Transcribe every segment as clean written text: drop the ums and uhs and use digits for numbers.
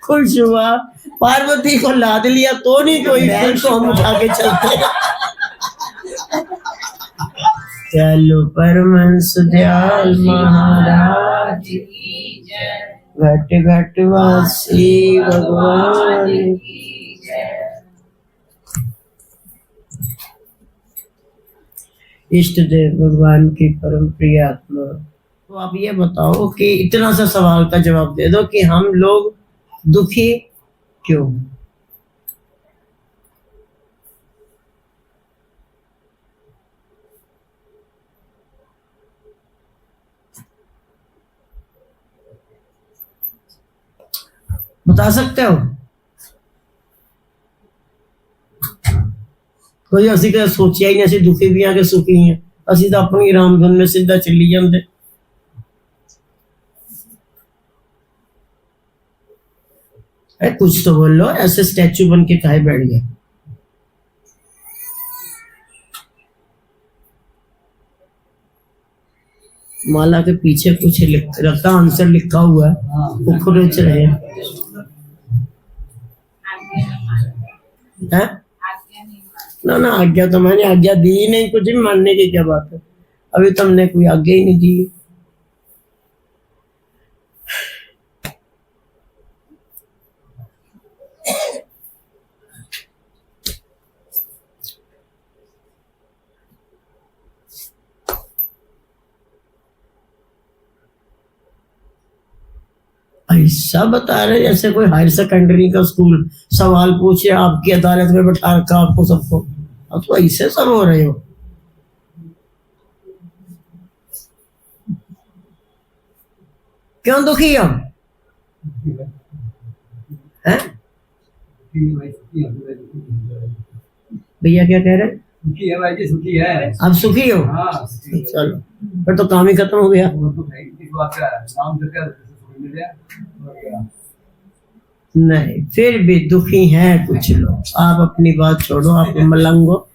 खुश हुआ, पार्वती को लाद लिया तो नहीं कोई बैल को हम उठा के चलते। चलो परमहंस दयाल महाराज की जय, घट घट वासी भगवान की जय। इष्ट देव भगवान की परम प्रिय आत्मा। तो आप ये बताओ कि इतना सा सवाल का जवाब दे दो कि हम लोग दुखी क्यों? बता सकते हो? कोई असी का सोचिया ही नहीं, असी दुखी भी हैं कि सुखी हैं। असी तो अपनी रामधुन में सीधा चली जाते। कुछ तो बोलो, ऐसे स्टैचू बन के काहे बैठ गए? माला के पीछे कुछ लगता आंसर लिखा हुआ है, वो खुद रहे हैं। ना ना, आज्ञा तो मैंने आज्ञा दी ही नहीं, कुछ भी मानने की क्या बात है? अभी तुमने कोई आज्ञा ही नहीं दी। ऐसा बता रहे जैसे कोई हायर सेकेंडरी का स्कूल सवाल पूछे, आपकी अदालत में बैठा रखा आपको सबको। अब तो ऐसे सब हो रहे हो। क्यों दुखी हो? हैं? भैया क्या कह रहे? सुखी है भाई जी, सुखी है। आप सुखी हो? हाँ, चलो फिर तो काम ही खत्म हो गया। नहीं, फिर भी दुखी हैं कुछ लोग। आप अपनी बात छोड़ो, आप मलंग हो।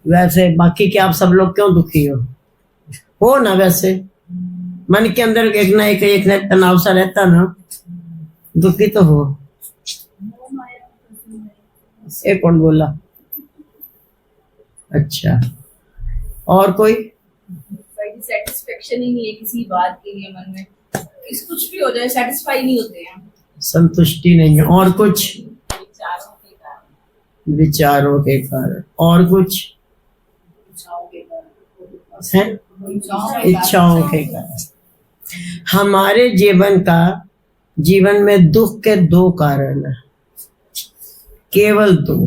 वैसे बाकी के आप सब लोग क्यों दुखी हो ना? वैसे मन के अंदर एक ना एक तनाव सा रहता ना, दुखी तो हो। ये कौन बोला? अच्छा, और कोई? सेटिस्फेक्शन ही नहीं है किसी बात के लिए मन में, कुछ भी हो जाए सेटिस्फाई नहीं होते हैं, संतुष्टि नहीं है। और कुछ? विचारों के कारण। और कुछ? इच्छाओं के कारण। हमारे जीवन में दुख के दो कारण है, केवल दो।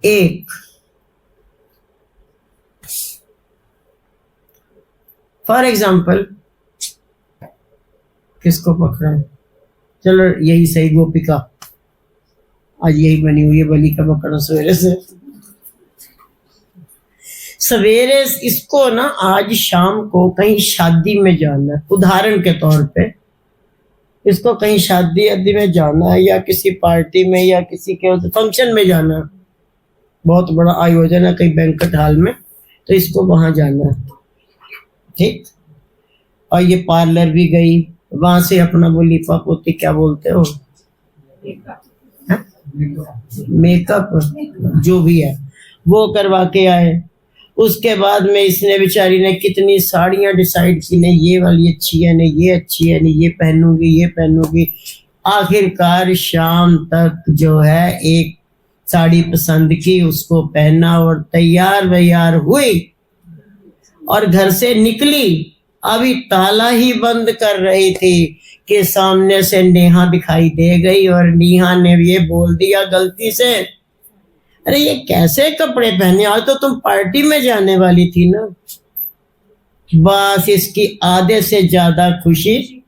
एक, फॉर एग्जाम्पल, किसको पकड़ा? चलो यही सही, गोपिका आज यही बनी हुई है, बलि का पकड़ा सवेरे इसको ना आज शाम को कहीं शादी में जाना है, उदाहरण के तौर पे इसको कहीं शादी आदि में जाना है, या किसी पार्टी में, या किसी के फंक्शन में जाना है, बहुत बड़ा आयोजन है कहीं बैंक्वेट हॉल में, तो इसको वहां जाना है, ठीक। और ये पार्लर भी गई, वहां से अपना वो लिपा पोती क्या बोलते हो, मेकअप जो भी है वो करवा के आए। उसके बाद में इसने बेचारी ने कितनी साड़ियां डिसाइड की, नहीं ये वाली अच्छी है, नहीं ये अच्छी है, नहीं ये पहनूंगी, ये पहनूंगी। आखिरकार शाम तक जो है एक साड़ी पसंद की, उसको पहना और तैयार वैयार हुई और घर से निकली। अभी ताला ही बंद कर रही थी कि सामने से नेहा दिखाई दे गई और नेहा ने ये बोल दिया गलती से, अरे ये कैसे कपड़े पहने, आज तो तुम पार्टी में जाने वाली थी ना। बस इसकी आधे से ज्यादा खुशी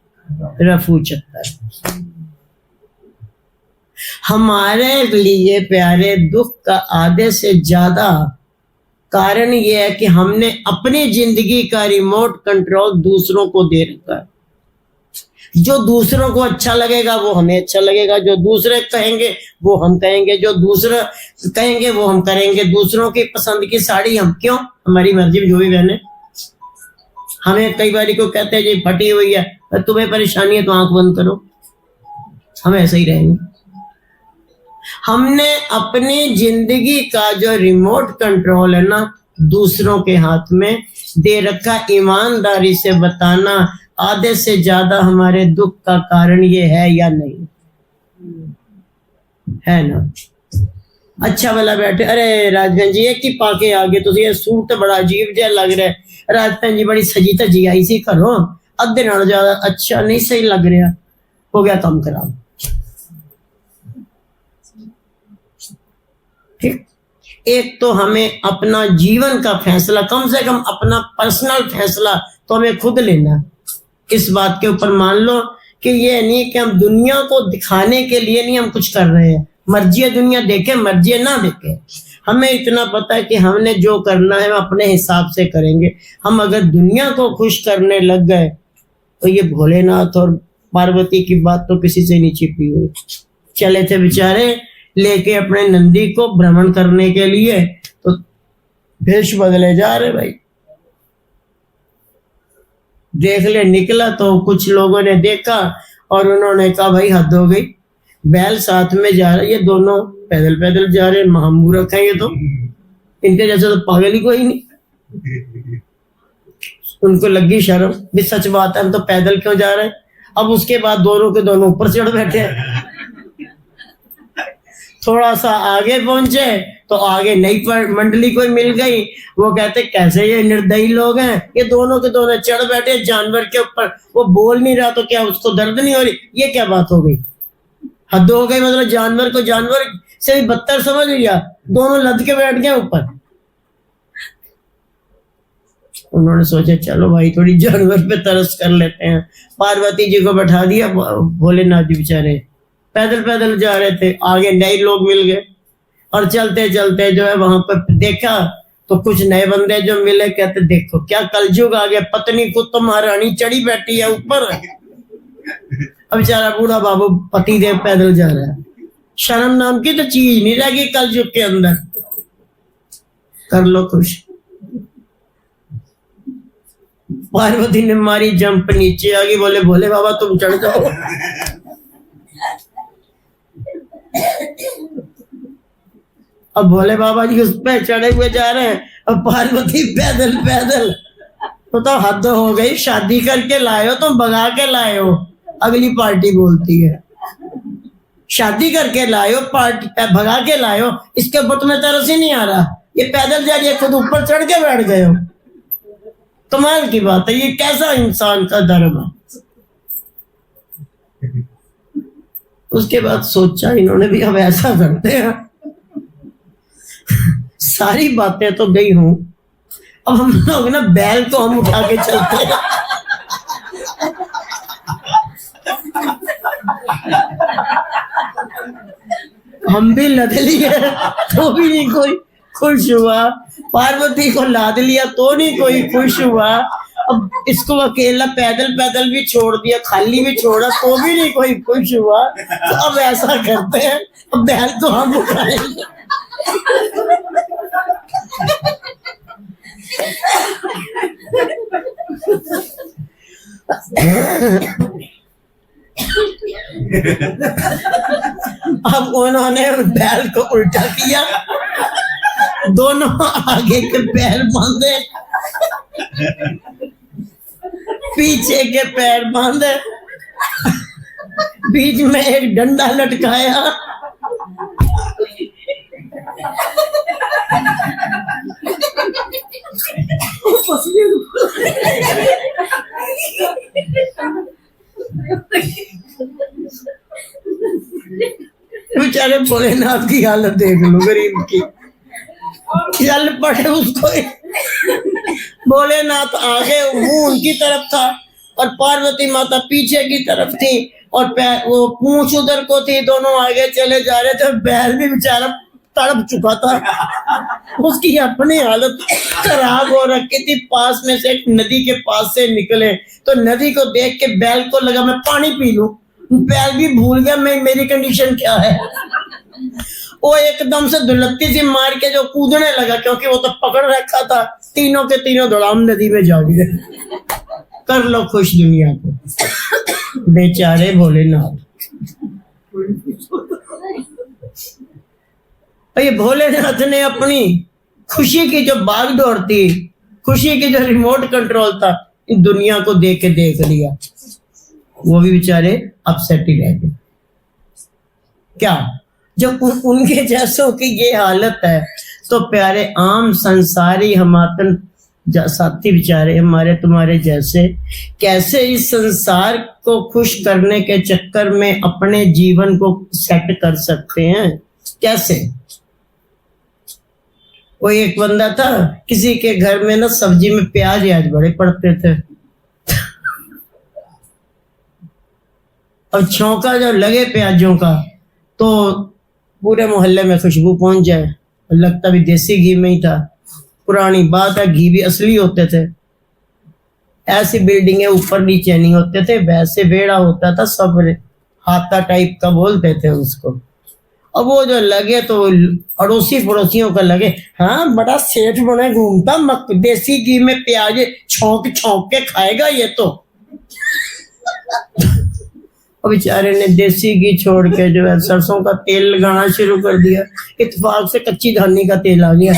रफू चक्कर। हमारे लिए प्यारे दुख का आधे से ज्यादा कारण ये है कि हमने अपनी जिंदगी का रिमोट कंट्रोल दूसरों को दे रखा है। जो दूसरों को अच्छा लगेगा वो हमें अच्छा लगेगा, जो दूसरे कहेंगे वो हम कहेंगे, जो दूसरे कहेंगे वो हम करेंगे। दूसरों की पसंद की साड़ी हम क्यों, हमारी मर्जी में जो भी पहने। हमें कई बार को कहते हैं जी फटी हुई है, तुम्हें परेशानी है तो आंख बंद करो, हम ऐसे ही रहेंगे। हमने अपनी जिंदगी का जो रिमोट कंट्रोल है ना दूसरों के हाथ में दे रखा। ईमानदारी से बताना आधे से ज्यादा हमारे दुख का कारण ये है या नहीं है ना। अच्छा वाला बैठे, अरे राजबहन जी एक ही पाके आगे तुझे ये सूट तो बड़ा अजीब जहा लग रहा है, राजबहन जी बड़ी सजी तजी आई सी घरों, अद्धे नालों ज्यादा अच्छा नहीं सही लग रहा, हो गया काम खराब। ठीक, एक तो हमें अपना जीवन का फैसला, कम से कम अपना पर्सनल फैसला तो हमें खुद लेना। इस बात के ऊपर मान लो कि ये नहीं कि हम दुनिया को दिखाने के लिए नहीं हम कुछ कर रहे हैं, मर्जी है दुनिया देखे मर्जी है ना देखे, हमें इतना पता है कि हमने जो करना है हम अपने हिसाब से करेंगे। हम अगर दुनिया को खुश करने लग गए तो ये भोलेनाथ और पार्वती की बात तो किसी से नहीं छिपी हुई। चले थे बेचारे लेके अपने नंदी को भ्रमण करने के लिए, तो भेष बदले जा रहे भाई। देख ले निकला तो कुछ लोगों ने देखा और उन्होंने कहा भाई हद हो गई, बैल साथ में जा रहे, ये दोनों पैदल पैदल जा रहे, महामूर्ख है ये तो, इनके जैसे तो पागल ही कोई नहीं। उनको लगी शर्म, भी सच बात है हम तो पैदल क्यों जा रहे हैं। अब उसके बाद दोनों के दोनों ऊपर चढ़ बैठे। थोड़ा सा आगे पहुंचे तो आगे नई मंडली कोई मिल गई, वो कहते कैसे ये निर्दयी लोग हैं, ये दोनों के दोनों चढ़ बैठे जानवर के ऊपर। वो बोल नहीं रहा तो क्या उसको दर्द नहीं हो रही, ये क्या बात हो गई, हद हो गई। मतलब जानवर को जानवर से भी बदतर समझ लिया, दोनों लद के बैठ गए ऊपर। उन्होंने सोचा चलो भाई थोड़ी जानवर पे तरस कर लेते हैं, पार्वती जी को बैठा दिया। भोलेनाथ जी बेचारे पैदल पैदल जा रहे थे, आगे नए लोग मिल गए और चलते चलते जो है वहां पर देखा तो कुछ नए बंदे जो मिले, कहते देखो क्या कलयुग आ गया, पत्नी खुद तो महारानी चढ़ी बैठी है ऊपर, अब बेचारा बूढ़ा बाबू पति देव पैदल जा रहा है। शर्म नाम की तो चीज नहीं रहेगी कलयुग के अंदर, कर लो खुश। पार्वती ने मारी जंप, नीचे आ गई, बोले भोले बाबा तुम चढ़ जाओ। अब भोले बाबा जी उस पे चढ़े हुए जा रहे हैं और पार्वती पैदल पैदल। तो हद हो गई, शादी करके लाए हो तुम, भगा के लाए हो। अगली पार्टी बोलती है शादी करके लाए हो, पार्टी भगा के लाए हो, इसके ऊपर तुम्हें तरस ही नहीं आ रहा, ये पैदल जा रही है खुद ऊपर चढ़ के बैठ गए हो। कमाल की बात है, ये कैसा इंसान का धर्म है। उसके बाद सोचा इन्होंने भी अब ऐसा करते हैं, सारी बातें तो गई हूं, अब हम लोग ना बैल को हम उठा के चलते हैं। हम भी लद लिए तो भी नहीं कोई खुश हुआ, पार्वती को लाद लिया तो नहीं कोई खुश हुआ, अब इसको अकेला पैदल पैदल भी छोड़ दिया, खाली भी छोड़ा तो भी नहीं कोई खुश हुआ। तो अब ऐसा करते हैं, अब बैल तो हम उठाएंगे। अब उन्होंने बैल को उल्टा किया, दोनों आगे के पैर बांधे, पीछे के पैर बांधे, बीच में एक डंडा लटकाया, बेचारे भोलेनाथ की हालत देख लो, गरीब की, चल पड़े उसको। भोलेनाथ आगे मुंह उनकी तरफ था और पार्वती माता पीछे की तरफ थी और वो पूंछ उधर को थी, दोनों आगे चले जा रहे थे। बैल भी बेचारा तड़प चुका था, उसकी अपनी हालत खराब हो रखी थी। पास में से एक नदी के पास से निकले तो नदी को देख के बैल को लगा मैं पानी पी लूं, बैल भी भूल गया मैं मेरी कंडीशन क्या है। वो एकदम से दुलत्ती सी मार के जो कूदने लगा, क्योंकि वो तो पकड़ रखा था, तीनों के तीनों दौड़ाम नदी में जा गिरे। कर लो खुश दुनिया को। बेचारे भोलेनाथ। और ये भोलेनाथ ने अपनी खुशी की जो बाग दौड़ थी, खुशी की जो रिमोट कंट्रोल था, इन दुनिया को देख के देख लिया, वो भी बेचारे अपसेट ही रह गए। क्या जब उनके जैसों की ये हालत है, तो प्यारे आम संसारी हमातन साथी बेचारे हमारे तुम्हारे जैसे कैसे इस संसार को खुश करने के चक्कर में अपने जीवन को सेट कर सकते हैं? कैसे? कोई एक बंदा था, किसी के घर में ना सब्जी में प्याज आज बड़े पड़ते थे, और छौंका जब लगे प्याजों का तो पूरे मोहल्ले में खुशबू पहुंच जाए। लगता भी देसी घी में ही था। पुरानी बात है, घी भी असली होते थे। ऐसी बिल्डिंगें ऊपर नीचे नहीं होते थे, वैसे बेड़ा होता था, सब हाथा टाइप का बोलते थे उसको। अब वो जो लगे तो अड़ोसी पड़ोसियों का लगे, हाँ बड़ा सेठ बने घूमता, देसी घी में प्याज छौंक छौंक के खाएगा ये तो। और बेचारे ने देसी घी छोड़ के जो है सरसों का तेल लगाना शुरू कर दिया। इत्तेफाक से कच्ची धानी का तेल आ गया।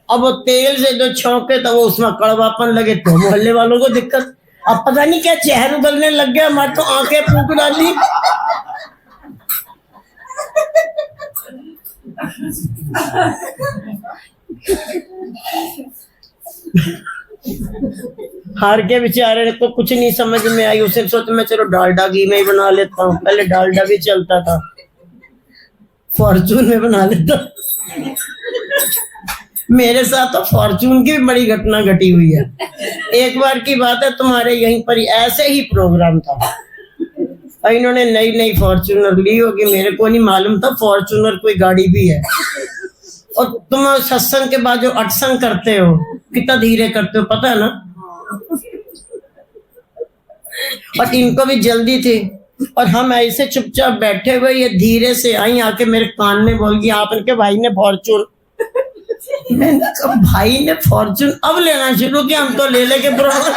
अब वो तेल से जो छौंके तो वो उसमें कड़वापन लगे तो मोहल्ले वालों को दिक्कत। अब पता नहीं क्या चेहर उगलने लग गया, हमारे तो आंखें फूक डाली। हार के बेचारे को कुछ नहीं समझ में आई। उसे सोचा मैं चलो डालडा घी में ही बना लेता हूँ। पहले डालडा भी चलता था, फॉर्चून में बना लेता। मेरे साथ तो फॉर्चून की भी बड़ी घटना घटी हुई है। एक बार की बात है, तुम्हारे यहीं पर ऐसे ही प्रोग्राम था, इन्होंने नई नई फॉर्चूनर ली होगी, मेरे को नहीं मालूम था फॉर्चूनर कोई गाड़ी भी है। और तुम सत्संग के बाद जो अटसंग करते हो कितना धीरे करते हो पता है ना। और इनको भी जल्दी थी, और हम ऐसे चुपचाप बैठे हुए, ये धीरे से आई, आके मेरे कान में बोल गई, आप इनके भाई ने फॉर्चून। मैंने कहा भाई ने फॉर्चून अब लेना शुरू किया, हम तो ले लेके पुराना।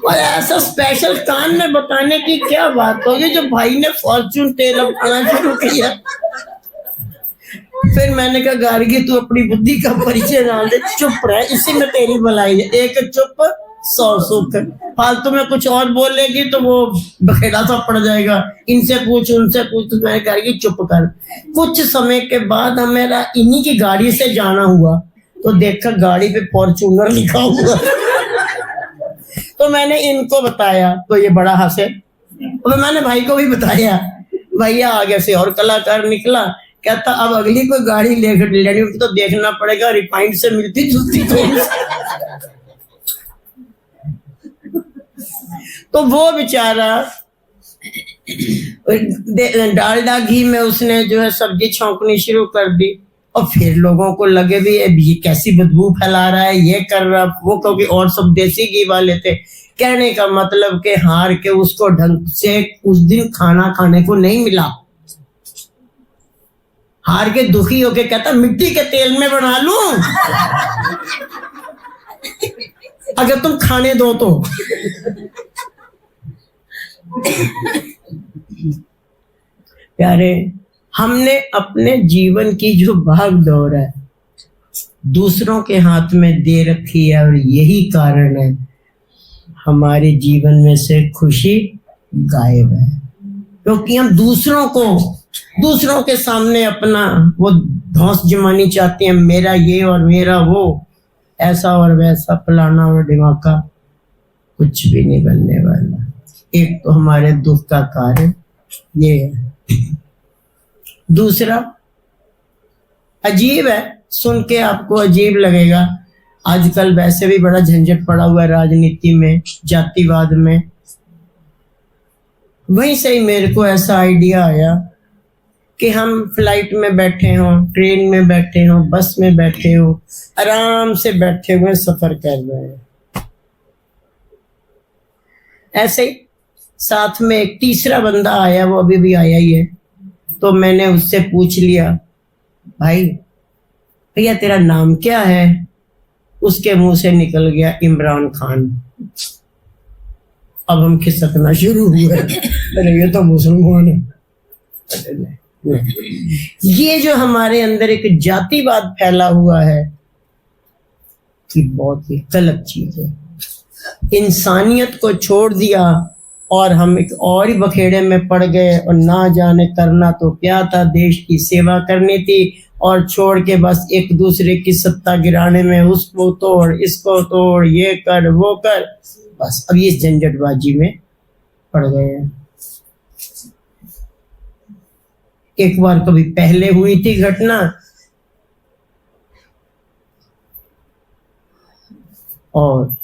और ऐसा स्पेशल कान में बताने की क्या बात होगी जो भाई ने फॉर्चून तेल अब खाना शुरू किया। फिर मैंने कहा गार्गी तू अपनी बुद्धि का परिचय डाल दे, चुप रह, इसी में तेरी भलाई है। एक चुप 100 सुख। फालतू में कुछ और बोलेगी तो वो बखेड़ा सा पड़ जाएगा, इनसे पूछ उनसे पूछ। तो मैंने गार्गी चुप कर। कुछ समय के बाद हमें इन्हीं की गाड़ी से जाना हुआ, तो देखा गाड़ी पे फॉर्चूनर लिखा हुआ। तो मैंने इनको बताया तो ये बड़ा हंसे, और मैंने भाई को भी बताया। भैया आगे से और कलाकार निकला, कहता अब अगली कोई गाड़ी लेकर लेनी तो देखना पड़ेगा रिफाइंड से मिलती जुलती तो वो बेचारा डालडा घी में उसने जो है सब्जी छौंकनी शुरू कर दी। और फिर लोगों को लगे भी ये कैसी बदबू फैला रहा है, ये कर रहा वो, क्योंकि और सब देसी घी वाले थे। कहने का मतलब कि हार के उसको ढंग से उस दिन खाना खाने को नहीं मिला। हार के दुखी होके कहता मिट्टी के तेल में बना लूं अगर तुम खाने दो तो। प्यारे, हमने अपने जीवन की जो भाग दौड़ है दूसरों के हाथ में दे रखी है, और यही कारण है हमारे जीवन में से खुशी गायब है। क्योंकि हम दूसरों के सामने अपना वो धौंस जमानी चाहते हैं, मेरा ये और मेरा वो, ऐसा और वैसा, फलाना और ढिमाका। कुछ भी नहीं बनने वाला। एक तो हमारे दुख का कारण ये है। दूसरा, अजीब है, सुन के आपको अजीब लगेगा, आजकल वैसे भी बड़ा झंझट पड़ा हुआ है राजनीति में, जातिवाद में। वहीं से ही मेरे को ऐसा आइडिया आया कि हम फ्लाइट में बैठे हों, ट्रेन में बैठे हों, बस में बैठे हो, आराम से बैठे हुए सफर कर रहे हैं। ऐसे ही साथ में एक तीसरा बंदा आया, वो अभी भी आया ही है। तो मैंने उससे पूछ लिया, भाई भैया तेरा नाम क्या है? उसके मुंह से निकल गया इमरान खान। अब हम खिसकना शुरू हुए, अरे ये तो मुसलमान है। ये जो हमारे अंदर एक जातिवाद फैला हुआ है कि बहुत ही गलत चीज है। इंसानियत को छोड़ दिया और हम एक और ही बखेड़े में पड़ गए, और ना जाने करना तो क्या था, देश की सेवा करनी थी, और छोड़ के बस एक दूसरे की सत्ता गिराने में उसको तोड़ इसको तोड़ ये कर वो कर, बस अब ये झंझटबाजी में पड़ गए हैं। एक बार कभी पहले हुई थी घटना, और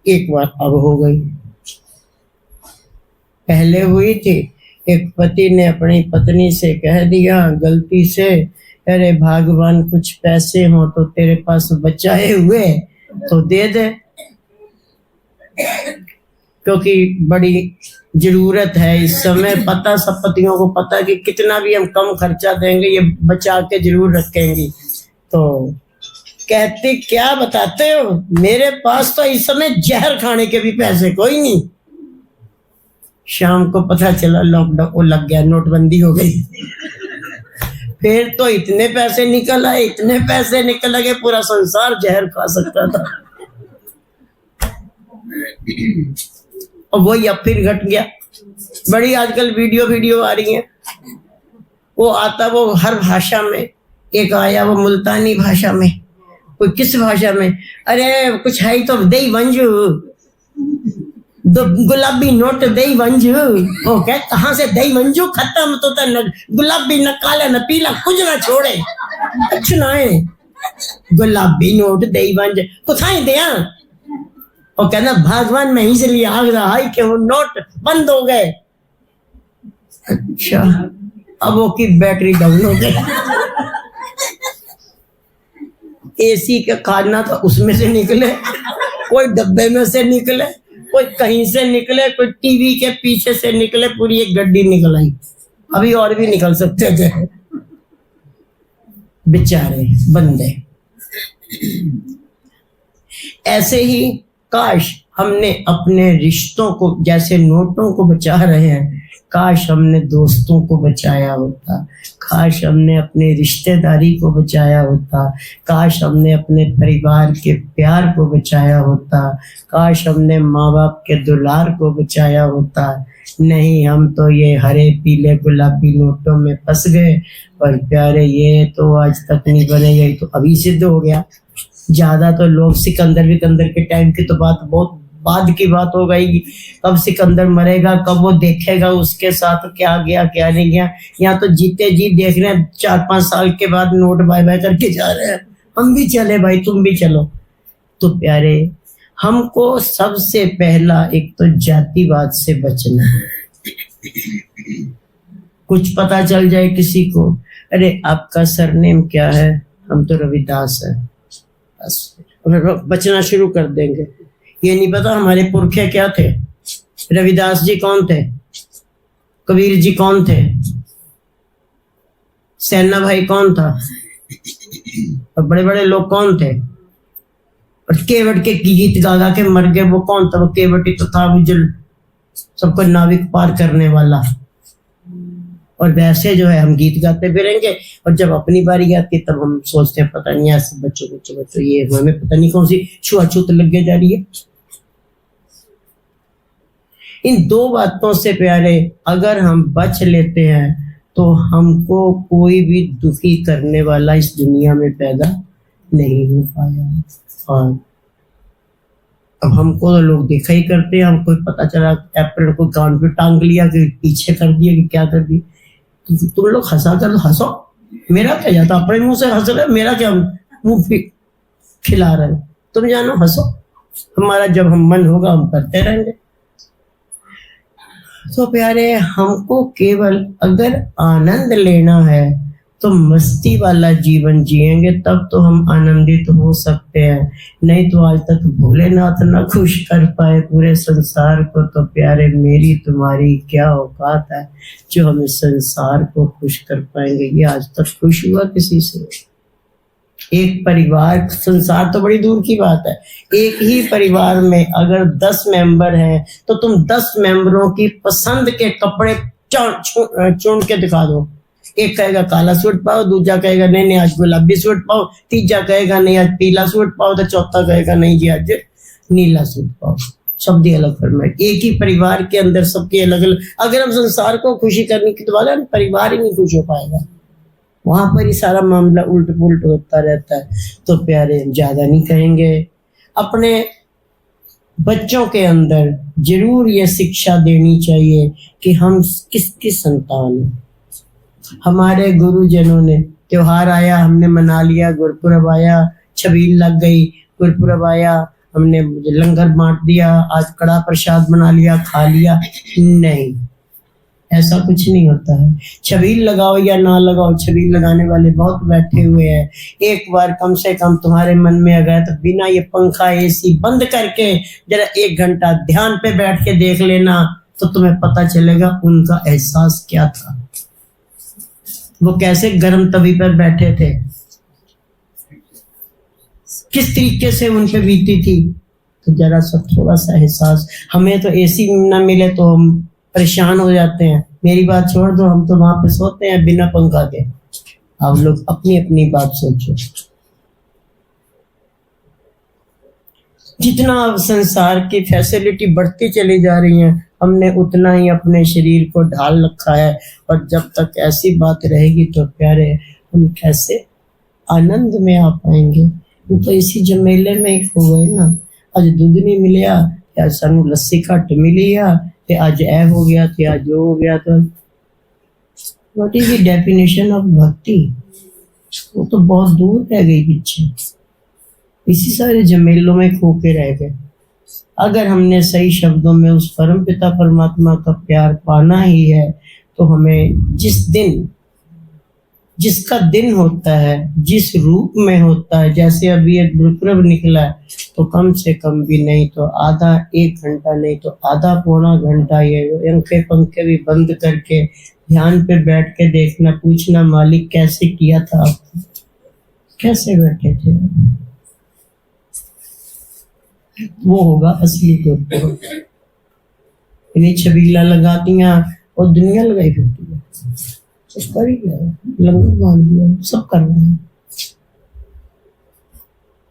एक बार अब हो गई। पहले हुई थी, एक पति ने अपनी पत्नी से कह दिया गलती से, अरे भगवान कुछ पैसे हो तो तेरे पास बचाए हुए तो दे दे, क्योंकि बड़ी जरूरत है इस समय। पता सब पतियों को पता कि कितना भी हम कम खर्चा देंगे ये बचा के जरूर रखेंगी। तो कहती क्या बताते हो, मेरे पास तो इस समय जहर खाने के भी पैसे कोई नहीं। शाम को पता चला लॉकडाउन वो लग गया, नोटबंदी हो गई। फिर तो इतने पैसे निकल आए, इतने पैसे निकल लगे, पूरा संसार जहर खा सकता था। और वही अब फिर घट गया। बड़ी आजकल वीडियो आ रही है, वो आता वो हर भाषा में, एक आया वो मुल्तानी भाषा में, कोई किस भाषा में, अरे कुछ है तो दई वंजू, दो गुलाबी नोट दई वंजू। वो क्या, कहाँ से दई वंजू, खत्म तो न गुलाबी न काला न पीला कुछ ना छोड़े, कुछ ना है, गुलाबी नोट दई वंज कुछ दिया। और कहना भगवान में ही से लिया आग रहा है कि वो नोट बंद हो गए। अच्छा, अब वो की बैटरी डाउन हो गई। एसी का खाना तो उसमें से निकले, कोई डब्बे में से निकले, कोई कहीं से निकले, कोई टीवी के पीछे से निकले, पूरी एक गड्डी निकल आई। अभी और भी निकल सकते थे, बेचारे बंदे। ऐसे ही काश हमने अपने रिश्तों को, जैसे नोटों को बचा रहे हैं, काश हमने दोस्तों को बचाया होता, काश हमने अपने रिश्तेदारी को बचाया होता, काश हमने अपने परिवार के प्यार को बचाया होता, काश हमने माँ बाप के दुलार को बचाया होता। नहीं, हम तो ये हरे पीले गुलाबी नोटों में फंस गए। और प्यारे ये तो आज तक नहीं बने, ये तो अभी सिद्ध हो गया। ज्यादा तो लोग सिकंदर विकंदर के टाइम की तो बात बहुत बाद की बात हो गई, कब सिकंदर मरेगा, कब वो देखेगा उसके साथ क्या गया क्या नहीं गया। यहाँ तो जीते जी देख रहे हैं, 4-5 साल के बाद नोट बाय बाय करके जा रहे हैं। हम भी चले भाई, तुम भी चलो। तो प्यारे, हमको सबसे पहला एक तो जातिवाद से बचना है। कुछ पता चल जाए किसी को, अरे आपका सरनेम क्या है, हम तो रविदास है, बस बचना शुरू कर देंगे। ये नहीं पता हमारे पुरखे क्या थे, रविदास जी कौन थे, कबीर जी कौन थे, सेना भाई कौन था, और बड़े बड़े लोग कौन थे। और केवट के गीत गा गा के मर गए, वो कौन था, वो केवट ही तो था, वो जो सबको नाविक पार करने वाला। और वैसे जो है हम गीत गाते फिरेंगे, और जब अपनी बारी आती है तब हम सोचते हैं पता नहीं ऐसे बच्चों ये हमें पता नहीं कौन सी छुआछूत लग जा रही है। इन दो बातों से प्यारे अगर हम बच लेते हैं तो हमको कोई भी दुखी करने वाला इस दुनिया में पैदा नहीं हो पाया। और अब हमको तो लोग देखा ही करते हैं, हमको पता चला एप्रिल को कान पे टांग लिया कि पीछे कर दिया कि क्या कर दिया। तुम लोग हंसा कर हंसो, मेरा क्या जाता, अपने मुंह से हंस रहे, मेरा क्या मुंह खिला रहे, तुम जानो हंसो, हमारा जब हम मन होगा हम करते रहेंगे। तो प्यारे, हमको केवल अगर आनंद लेना है तो मस्ती वाला जीवन जिएंगे, तब तो हम आनंदित हो सकते हैं। नहीं तो आज तक भोलेनाथ ना खुश कर पाए पूरे संसार को, तो प्यारे मेरी तुम्हारी क्या औकात है जो हम इस संसार को खुश कर पाएंगे। ये आज तक खुश हुआ किसी से? एक परिवार, संसार तो बड़ी दूर की बात है, एक ही परिवार में अगर 10 मेंबर हैं तो तुम 10 मेंबरों की पसंद के कपड़े चुन के दिखा दो। एक कहेगा काला सूट पाओ, दूसरा कहेगा नहीं नहीं आज गुलाबी सूट पाओ, तीसरा कहेगा नहीं आज पीला सूट पाओ, तो चौथा कहेगा नहीं जी आज नीला सूट पाओ। सबकी अलग फरमाइश, एक ही परिवार के अंदर सबके अलग अलग। अगर हम संसार को खुशी करने की तो वाला परिवार ही नहीं खुश हो पाएगा, वहां पर ही सारा मामला उल्ट पुल्ट होता रहता है। तो प्यारे ज्यादा नहीं कहेंगे, अपने बच्चों के अंदर जरूर ये शिक्षा देनी चाहिए कि हम किसकी संतान हैं। हमारे गुरुजनों ने, त्योहार आया हमने मना लिया, गुरपुरब आया छबील लग गई, गुरपुरब आया हमने लंगर बांट दिया, आज कड़ा प्रसाद बना लिया खा लिया, नहीं, ऐसा कुछ नहीं होता है। छबील लगाओ या ना लगाओ, छबील लगाने वाले बहुत बैठे हुए हैं। एक बार कम से कम तुम्हारे मन में आ गया तो बिना ये पंखा एसी बंद करके जरा 1 घंटा ध्यान पे बैठ के देख लेना, तो तुम्हें पता चलेगा उनका एहसास क्या था, वो कैसे गर्म तवी पर बैठे थे, किस तरीके से उन पे बीती थी। तो जरा सा थोड़ा सा एहसास, हमें तो एसी ना मिले तो हम परेशान हो जाते हैं, मेरी बात छोड़ दो, हम तो वहां पे सोते हैं बिना पंखा के। आप लोग अपनी अपनी बात सोचो। जितना संसार की फैसिलिटी बढ़ती चली जा रही है, हमने उतना ही अपने शरीर को ढाल रखा है, और जब तक ऐसी बात रहेगी तो प्यारे हम कैसे आनंद में आ पाएंगे। तो इसी झमेले में एक हो गए ना, आज दूध नहीं मिलिया या सानू लस्सी घट मिली आ, ते आज ए हो गया ते आज वो हो गया। तो what is the definition of भक्ति? वो तो बहुत दूर रह गई पीछे, इसी सारे झमेलों में खो के रह गए। अगर हमने सही शब्दों में उस परम पिता परमात्मा का प्यार पाना ही है, तो हमें जिसका दिन होता है, जिस रूप में होता है, जैसे अभी एक गुरपुरब निकला है, तो कम से कम भी नहीं तो आधा 1 घंटा, नहीं तो आधा पौना घंटा ये आंखें पंखे भी बंद करके ध्यान पे बैठ के देखना, पूछना मालिक कैसे किया था आपने, कैसे बैठे थे, वो होगा असली गुरपुरब। इन्हें छबीला लगा दिया और दुनिया लगाई फिरती है, सब कर ही गया, लंगर बांध दिया, सब कर रहे हैं।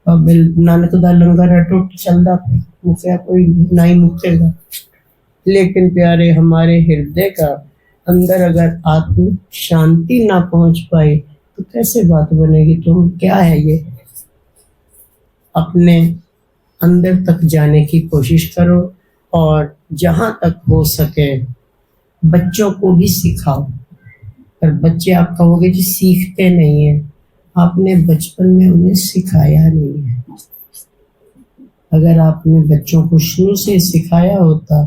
अब नानक दा लंगर है टुट चलता पे, मुखिया कोई नहीं मुकेगा। लेकिन प्यारे हमारे हृदय का अंदर अगर आत्मिक शांति ना पहुंच पाए तो कैसे बात बनेगी। तुम क्या है ये, अपने अंदर तक जाने की कोशिश करो, और जहां तक हो सके बच्चों को भी सिखाओ। पर बच्चे आप कहोगे जी सीखते नहीं है, आपने बचपन में उन्हें सिखाया नहीं है। अगर आपने बच्चों को शुरू से सिखाया होता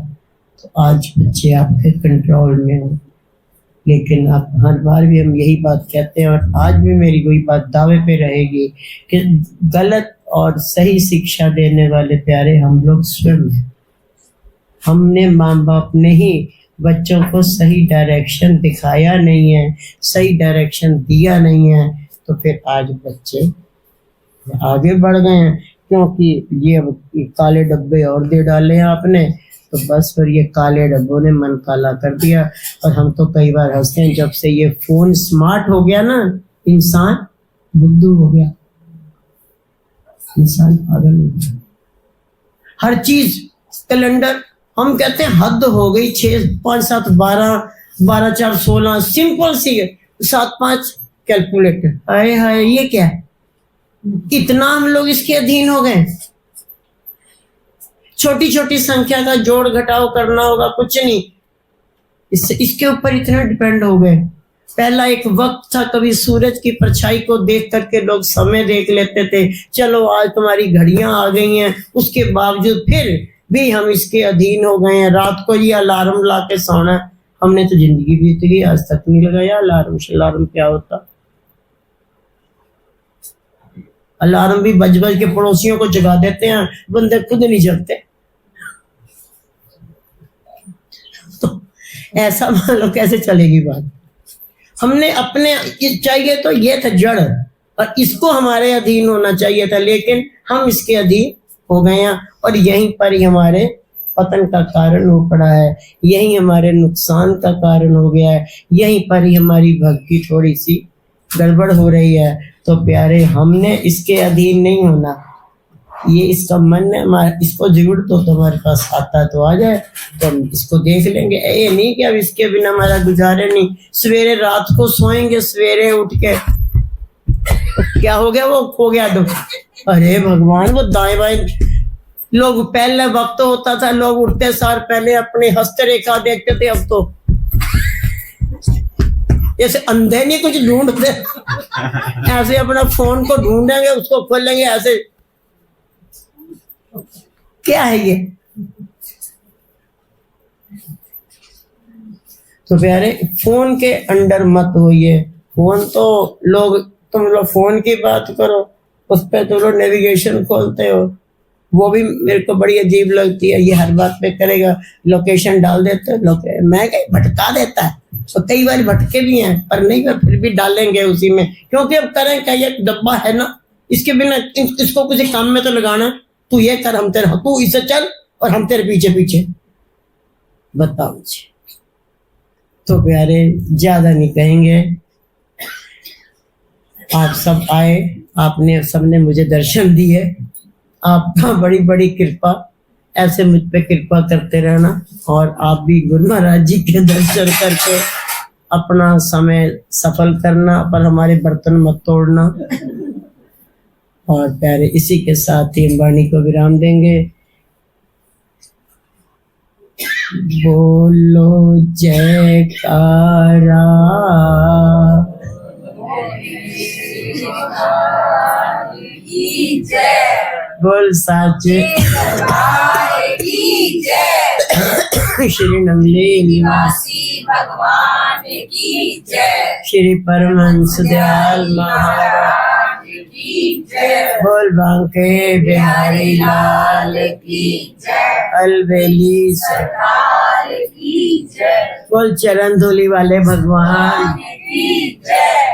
तो आज बच्चे आपके कंट्रोल में हो। लेकिन आप हर बार भी हम यही बात कहते हैं, और आज भी मेरी वही बात दावे पे रहेगी कि गलत और सही शिक्षा देने वाले प्यारे हम लोग स्वयं हैं। हमने माँ बाप ने ही बच्चों को सही डायरेक्शन दिखाया नहीं है, सही डायरेक्शन दिया नहीं है, तो फिर आज बच्चे आगे बढ़ गए हैं। क्योंकि ये काले डब्बे और दे डाले हैं आपने, तो बस फिर ये काले डब्बों ने मन काला कर दिया। और हम तो कई बार हंसते हैं, जब से ये फोन स्मार्ट हो गया ना, इंसान बुद्धू हो गया, इंसान पागल हो गया। हर चीज कैलेंडर, हम कहते हैं हद हो गई, 6 5 7 12 12 4 16, सिंपल सी 7 5 कैलकुलेटर। हाय हाय ये क्या है, इतना हम लोग इसके अधीन हो गए। छोटी छोटी संख्या का जोड़ घटाव करना होगा, कुछ नहीं, इसके ऊपर इतना डिपेंड हो गए। पहला एक वक्त था, कभी सूरज की परछाई को देख करके लोग समय देख लेते थे, चलो आज तुम्हारी घड़ियां आ गई हैं, उसके बावजूद फिर भी हम इसके अधीन हो गए हैं। रात को ये अलार्म ला के सोना, हमने तो जिंदगी बीत गई, आज तक नहीं लगाया अलार्म। अलार्म क्या होता, अलार्म भी बज बज के पड़ोसियों को जगा देते हैं, बंदे खुद नहीं जगते। तो ऐसा मान लो कैसे चलेगी बात। हमने अपने चाहिए तो ये था जड़, और इसको हमारे अधीन होना चाहिए था, लेकिन हम इसके अधीन हो गए हैं और यहीं पर ही हमारे पतन का कारण हो पड़ा है, यही हमारे नुकसान का कारण हो गया है, यहीं पर ही हमारी भक्ति थोड़ी सी गड़बड़ हो रही है। तो प्यारे, हमने इसके अधीन नहीं होना, ये इसका मन है हमारा, इसको जरूर तो तुम्हारे पास आता तो आ जाए, तो हम इसको देख लेंगे। ये नहीं कि अब इसके बिना हमारा गुजारे नहीं, सवेरे रात को सोएंगे, सवेरे उठ के क्या हो गया, वो खो गया तो अरे भगवान, वो दाएं बाएं लोग, पहले वक्त होता था लोग उठते सार पहले अपने हस्तरेखा देखते थे, अब तो जैसे अंधे नहीं कुछ ढूंढते ऐसे अपना फोन को ढूंढेंगे, उसको खोलेंगे ऐसे, क्या है ये। तो प्यारे, फोन के अंडर मत होइए। फोन तो लोग, तुम लोग फोन की बात करो, उस पर तुम लोग नेविगेशन खोलते हो, वो भी मेरे को बड़ी अजीब लगती है। ये हर बात पे करेगा, लोकेशन डाल देते हो, मैं कहीं भटका देता है, तो कई बार भटके भी हैं, पर नहीं, पर फिर भी डालेंगे उसी में, क्योंकि अब करें क्या, ये डब्बा है ना, इसके बिना इसको किसी काम में तो लगाना। तू ये कर, हम तेरे, तू इसे चल और हम तेरे पीछे पीछे, बताओ मुझे। तो प्यारे, ज्यादा नहीं कहेंगे, आप सब आए, आपने सबने मुझे दर्शन दिए, आपका बड़ी बड़ी कृपा, ऐसे मुझ पे कृपा करते रहना, और आप भी गुरु महाराज जी के दर्शन करके अपना समय सफल करना, पर हमारे बर्तन मत तोड़ना। और प्यारे, इसी के साथ ही हम वाणी को विराम देंगे। बोलो जयकारा, बोल साचे श्री नमले निवासी भगवान की जय, श्री परमहंस दयाल महाराज की जय, बोल बांके बिहारी लाल की जय, अलबेली सरकार की जय, बोल चरण धूली वाले भगवान की जय।